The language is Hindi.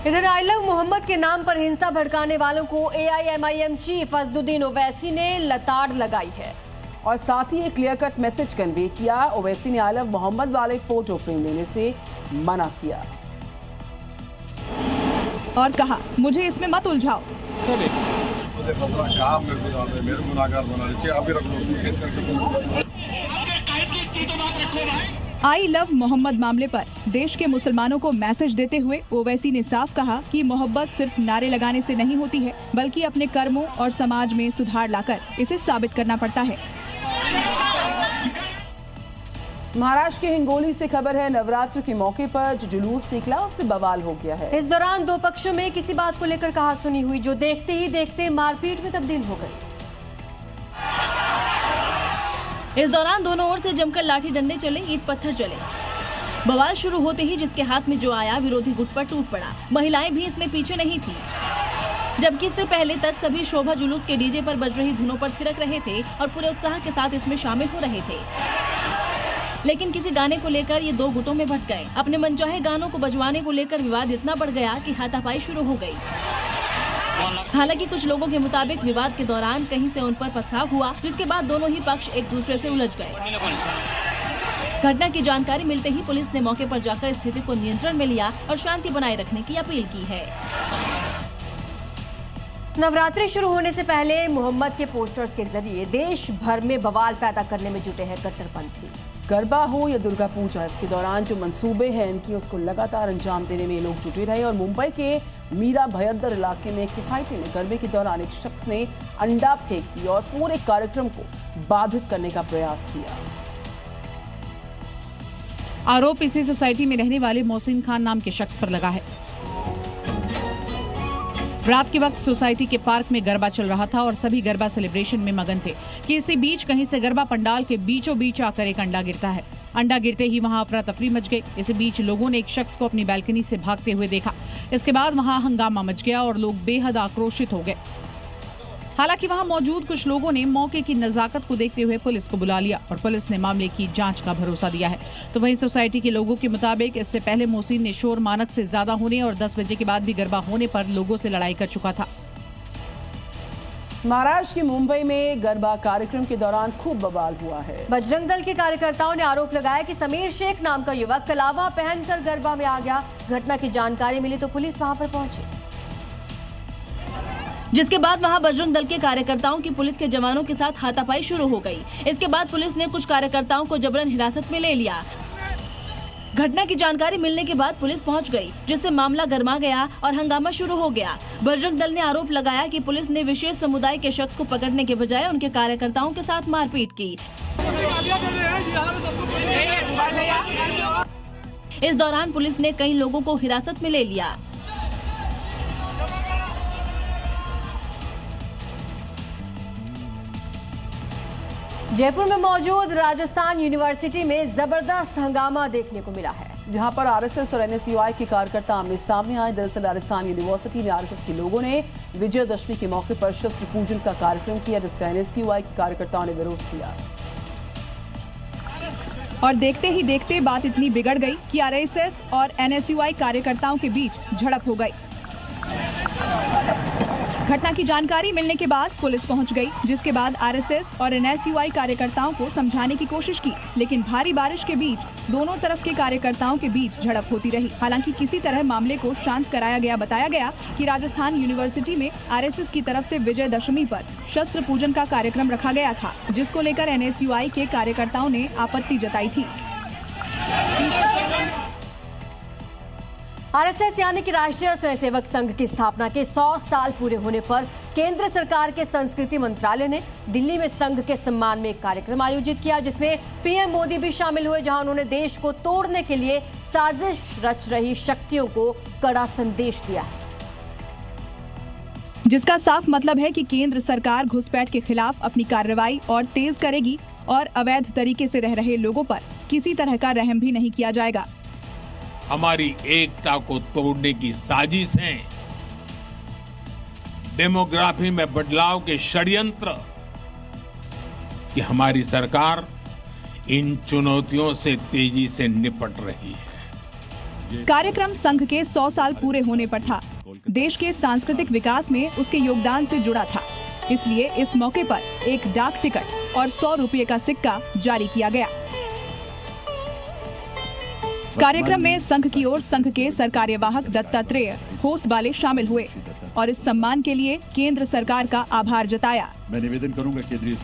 इधर आई लव मोहम्मद के नाम पर हिंसा भड़काने वालों को AIMIM चीफ असदुद्दीन ओवैसी ने लताड़ लगाई है और साथ ही एक क्लियर कट मैसेज कन्वे किया। ओवैसी ने आई लव मोहम्मद वाले फोटो फ्रेम लेने से मना किया और कहा, मुझे इसमें मत उलझाओ। आई लव मोहम्मद मामले पर देश के मुसलमानों को मैसेज देते हुए ओवैसी ने साफ कहा कि मोहब्बत सिर्फ नारे लगाने से नहीं होती है, बल्कि अपने कर्मों और समाज में सुधार लाकर इसे साबित करना पड़ता है। महाराष्ट्र के हिंगोली से खबर है, नवरात्र के मौके पर जो जुलूस निकला उसमें बवाल हो गया है। इस दौरान दो पक्षों में किसी बात को लेकर कहासुनी हुई, जो देखते ही देखते मारपीट में तब्दील हो गई। इस दौरान दोनों ओर से जमकर लाठी डंडे चले, ईंट पत्थर चले। बवाल शुरू होते ही जिसके हाथ में जो आया विरोधी गुट पर टूट पड़ा। महिलाएं भी इसमें पीछे नहीं थी, जबकि इससे पहले तक सभी शोभा जुलूस के डीजे पर बज रही धुनों पर थिरक रहे थे और पूरे उत्साह के साथ इसमें शामिल हो रहे थे। लेकिन किसी गाने को लेकर ये दो गुटों में बंट गए। अपने मनचाहे गानों को बजवाने को लेकर विवाद इतना बढ़ गया कि हाथापाई शुरू हो गई। हालांकि कुछ लोगों के मुताबिक विवाद के दौरान कहीं से उन पर पथराव हुआ, जिसके बाद दोनों ही पक्ष एक दूसरे से उलझ गए। घटना की जानकारी मिलते ही पुलिस ने मौके पर जाकर स्थिति को नियंत्रण में लिया और शांति बनाए रखने की अपील की है। नवरात्रि शुरू होने से पहले मोहम्मद के पोस्टर्स के जरिए देश भर में बवाल पैदा करने में जुटे हैं कट्टरपंथी। गरबा हो या दुर्गा पूजा, इसके दौरान जो मंसूबे हैं इनकी उसको लगातार अंजाम देने में लोग जुटे रहे। और मुंबई के मीरा भयंदर इलाके में एक सोसाइटी में गरबे के दौरान एक शख्स ने अंडा फेंक दिया और पूरे कार्यक्रम को बाधित करने का प्रयास किया। आरोप इसी सोसाइटी में रहने वाले मोहसिन खान नाम के शख्स पर लगा है। रात के वक्त सोसाइटी के पार्क में गरबा चल रहा था और सभी गरबा सेलिब्रेशन में मगन थे कि इसी बीच कहीं से गरबा पंडाल के बीचों बीच आकर एक अंडा गिरता है। अंडा गिरते ही वहां अफरा तफरी मच गई। इसी बीच लोगों ने एक शख्स को अपनी बालकनी से भागते हुए देखा। इसके बाद वहां हंगामा मच गया और लोग बेहद आक्रोशित हो गए। हालांकि वहां मौजूद कुछ लोगों ने मौके की नजाकत को देखते हुए पुलिस को बुला लिया और पुलिस ने मामले की जांच का भरोसा दिया है। तो वहीं सोसाइटी के लोगों के मुताबिक इससे पहले मोहसिन ने शोर मानक से ज्यादा होने और 10 बजे के बाद भी गरबा होने पर लोगों से लड़ाई कर चुका था। महाराष्ट्र के मुंबई में गरबा कार्यक्रम के दौरान खूब बवाल हुआ है। बजरंग दल के कार्यकर्ताओं ने आरोप लगाया कि समीर शेख नाम का युवक कलावा पहनकर गरबा में आ गया। घटना की जानकारी मिली तो पुलिस वहां पर पहुंची, जिसके बाद वहां बजरंग दल के कार्यकर्ताओं की पुलिस के जवानों के साथ हाथापाई शुरू हो गई। इसके बाद पुलिस ने कुछ कार्यकर्ताओं को जबरन हिरासत में ले लिया। घटना की जानकारी मिलने के बाद पुलिस पहुंच गई, जिससे मामला गर्मा गया और हंगामा शुरू हो गया। बजरंग दल ने आरोप लगाया कि पुलिस ने विशेष समुदाय के शख्स को पकड़ने के बजाय उनके कार्यकर्ताओं के साथ मारपीट की। इस दौरान पुलिस ने कई लोगों को हिरासत में ले लिया। जयपुर में मौजूद राजस्थान यूनिवर्सिटी में जबरदस्त हंगामा देखने को मिला है, जहां पर आरएसएस और एनएसयूआई के कार्यकर्ता आमने सामने आए। दरअसल राजस्थान यूनिवर्सिटी में आरएसएस के लोगों ने विजयदशमी के मौके पर शस्त्र पूजन का कार्यक्रम किया, जिसका एनएसयूआई के कार्यकर्ताओं ने विरोध किया। और देखते ही देखते बात इतनी बिगड़ गई कि आरएसएस और एनएसयूआई कार्यकर्ताओं के बीच झड़प हो गई। घटना की जानकारी मिलने के बाद पुलिस पहुंच गई, जिसके बाद आरएसएस और एनएसयूआई कार्यकर्ताओं को समझाने की कोशिश की, लेकिन भारी बारिश के बीच दोनों तरफ के कार्यकर्ताओं के बीच झड़प होती रही। हालांकि किसी तरह मामले को शांत कराया गया। बताया गया कि राजस्थान यूनिवर्सिटी में आरएसएस की तरफ से विजयदशमी पर शस्त्र पूजन का कार्यक्रम रखा गया था, जिसको लेकर एनएसयूआई के कार्यकर्ताओं ने आपत्ति जताई थी। आरएसएस यानी कि राष्ट्रीय स्वयंसेवक संघ की स्थापना के 100 साल पूरे होने पर केंद्र सरकार के संस्कृति मंत्रालय ने दिल्ली में संघ के सम्मान में एक कार्यक्रम आयोजित किया, जिसमें पीएम मोदी भी शामिल हुए, जहां उन्होंने देश को तोड़ने के लिए साजिश रच रही शक्तियों को कड़ा संदेश दिया है, जिसका साफ मतलब है कि केंद्र सरकार घुसपैठ के खिलाफ अपनी कार्रवाई और तेज करेगी और अवैध तरीके से रह रहे लोगों पर किसी तरह का रहम भी नहीं किया जाएगा। हमारी एकता को तोड़ने की साजिशें, डेमोग्राफी में बदलाव के षड्यंत्र कि हमारी सरकार इन चुनौतियों से तेजी से निपट रही है। कार्यक्रम संघ के 100 साल पूरे होने पर था। देश के सांस्कृतिक विकास में उसके योगदान से जुड़ा था, इसलिए इस मौके पर एक डाक टिकट और 100 रुपये का सिक्का जारी किया गया। कार्यक्रम में संघ की ओर संघ के सरकार्यवाहक दत्तात्रेय होसबाले शामिल हुए और इस सम्मान के लिए केंद्र सरकार का आभार जताया। मैं निवेदन करूंगा केंद्रीय